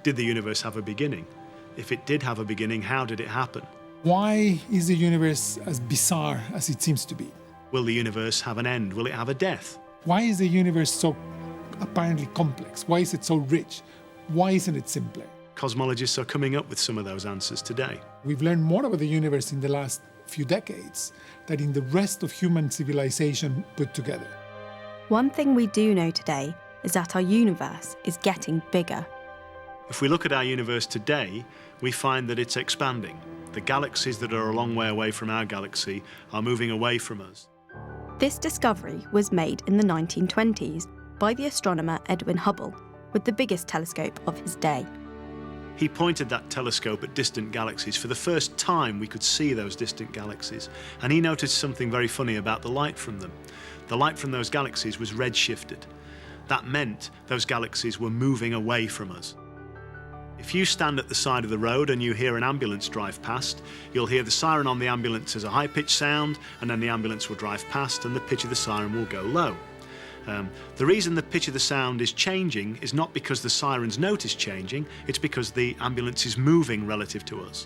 Did the universe have a beginning? If it did have a beginning, how did it happen? Why is the universe as bizarre as it seems to be? Will the universe have an end? Will it have a death? Why is the universe so apparently complex? Why is it so rich? Why isn't it simpler? Cosmologists are coming up with some of those answers today. We've learned more about the universe in the last few decades than in the rest of human civilization put together. One thing we do know today is that our universe is getting bigger. If we look at our universe today, we find that it's expanding. The galaxies that are a long way away from our galaxy are moving away from us. This discovery was made in the 1920s by the astronomer Edwin Hubble with the biggest telescope of his day. He pointed that telescope at distant galaxies. For the first time, we could see those distant galaxies. And he noticed something very funny about the light from them. The light from those galaxies was redshifted. That meant those galaxies were moving away from us. If you stand at the side of the road and you hear an ambulance drive past, you'll hear the siren on the ambulance as a high-pitched sound, and then the ambulance will drive past and the pitch of the siren will go low. The reason the pitch of the sound is changing is not because the siren's note is changing, it's because the ambulance is moving relative to us.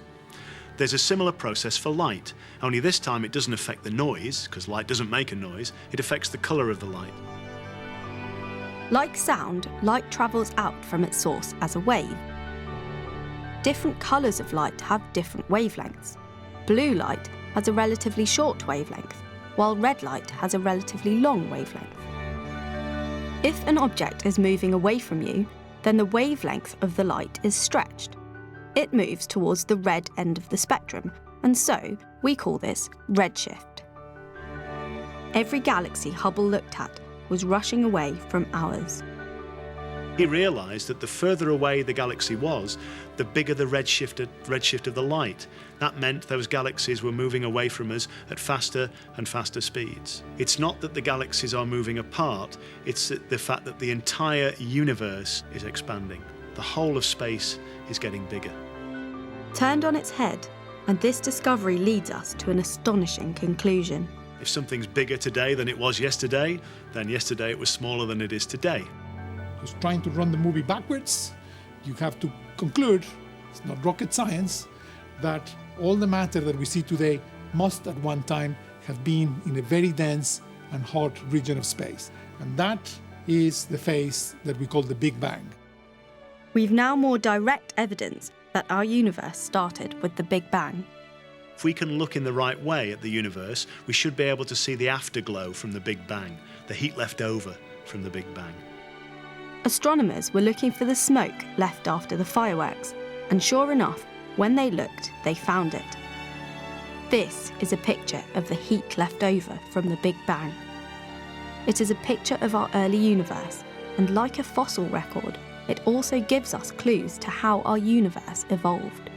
There's a similar process for light, only this time it doesn't affect the noise, because light doesn't make a noise, it affects the colour of the light. Like sound, light travels out from its source as a wave. Different colours of light have different wavelengths. Blue light has a relatively short wavelength, while red light has a relatively long wavelength. If an object is moving away from you, then the wavelength of the light is stretched. It moves towards the red end of the spectrum, and so we call this redshift. Every galaxy Hubble looked at was rushing away from ours. He realised that the further away the galaxy was, the bigger the redshift of the light. That meant those galaxies were moving away from us at faster and faster speeds. It's not that the galaxies are moving apart, it's the fact that the entire universe is expanding. The whole of space is getting bigger. Turned on its head, and this discovery leads us to an astonishing conclusion. If something's bigger today than it was yesterday, then yesterday it was smaller than it is today. Just trying to run the movie backwards, you have to conclude, it's not rocket science, that all the matter that we see today must at one time have been in a very dense and hot region of space. And that is the phase that we call the Big Bang. We've now more direct evidence that our universe started with the Big Bang. If we can look in the right way at the universe, we should be able to see the afterglow from the Big Bang, the heat left over from the Big Bang. Astronomers were looking for the smoke left after the fireworks, and sure enough, when they looked, they found it. This is a picture of the heat left over from the Big Bang. It is a picture of our early universe, and like a fossil record, it also gives us clues to how our universe evolved.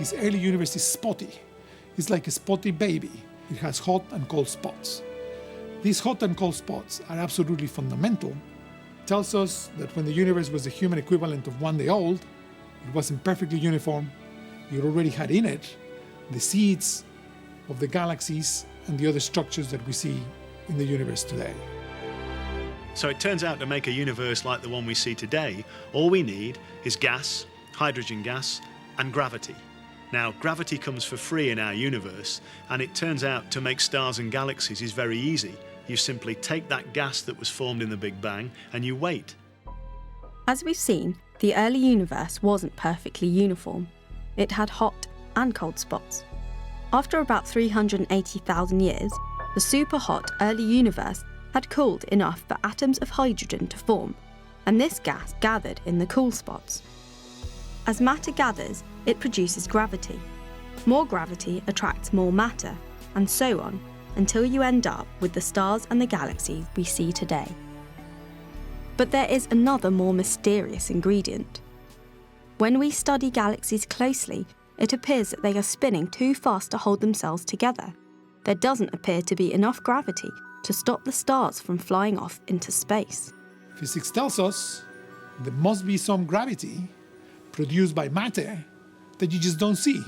This early universe is spotty. It's like a spotty baby. It has hot and cold spots. These hot and cold spots are absolutely fundamental. It tells us that when the universe was the human equivalent of 1 day old, it wasn't perfectly uniform. It already had in it the seeds of the galaxies and the other structures that we see in the universe today. So it turns out to make a universe like the one we see today, all we need is gas, hydrogen gas, and gravity. Now, gravity comes for free in our universe, and it turns out to make stars and galaxies is very easy. You simply take that gas that was formed in the Big Bang and you wait. As we've seen, the early universe wasn't perfectly uniform. It had hot and cold spots. After about 380,000 years, the super-hot early universe had cooled enough for atoms of hydrogen to form, and this gas gathered in the cool spots. As matter gathers, it produces gravity. More gravity attracts more matter, and so on, until you end up with the stars and the galaxies we see today. But there is another more mysterious ingredient. When we study galaxies closely, it appears that they are spinning too fast to hold themselves together. There doesn't appear to be enough gravity to stop the stars from flying off into space. Physics tells us there must be some gravity produced by matter that you just don't see.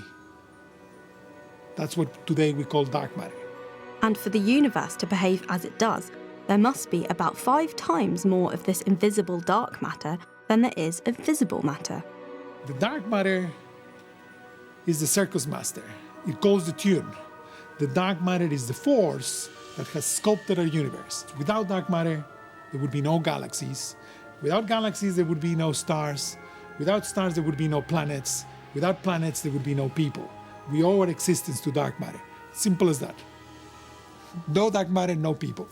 That's what today we call dark matter. And for the universe to behave as it does, there must be about 5 times more of this invisible dark matter than there is of visible matter. The dark matter is the circus master. It calls the tune. The dark matter is the force that has sculpted our universe. Without dark matter, there would be no galaxies. Without galaxies, there would be no stars. Without stars, there would be no planets. Without planets, there would be no people. We owe our existence to dark matter. Simple as that. No dark matter, no people.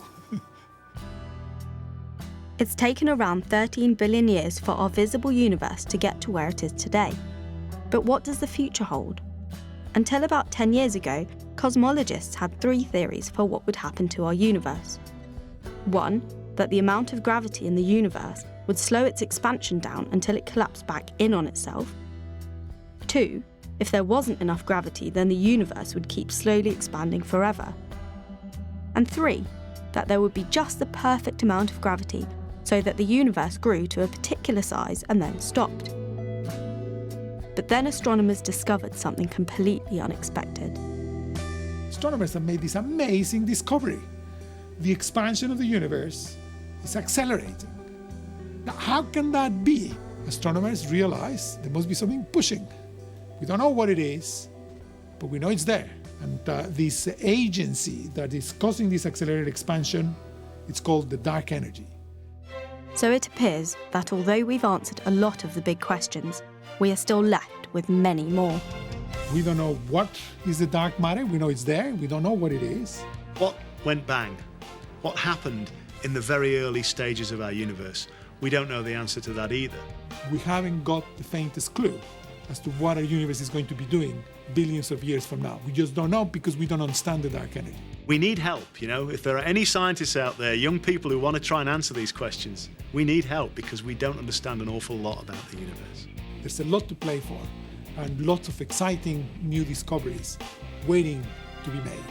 It's taken around 13 billion years for our visible universe to get to where it is today. But what does the future hold? Until about 10 years ago, cosmologists had 3 theories for what would happen to our universe. 1, that the amount of gravity in the universe would slow its expansion down until it collapsed back in on itself. 2, if there wasn't enough gravity, then the universe would keep slowly expanding forever. And 3, that there would be just the perfect amount of gravity so that the universe grew to a particular size and then stopped. But then astronomers discovered something completely unexpected. Astronomers have made this amazing discovery. The expansion of the universe is accelerating. Now, how can that be? Astronomers realize there must be something pushing. We don't know what it is, but we know it's there. And this agency that is causing this accelerated expansion, it's called the dark energy. So it appears that although we've answered a lot of the big questions, we are still left with many more. We don't know what is the dark matter. We know it's there. We don't know what it is. What went bang? What happened in the very early stages of our universe? We don't know the answer to that either. We haven't got the faintest clue as to what our universe is going to be doing billions of years from now. We just don't know because we don't understand the dark energy. We need help, you know. If there are any scientists out there, young people who want to try and answer these questions, we need help because we don't understand an awful lot about the universe. There's a lot to play for and lots of exciting new discoveries waiting to be made.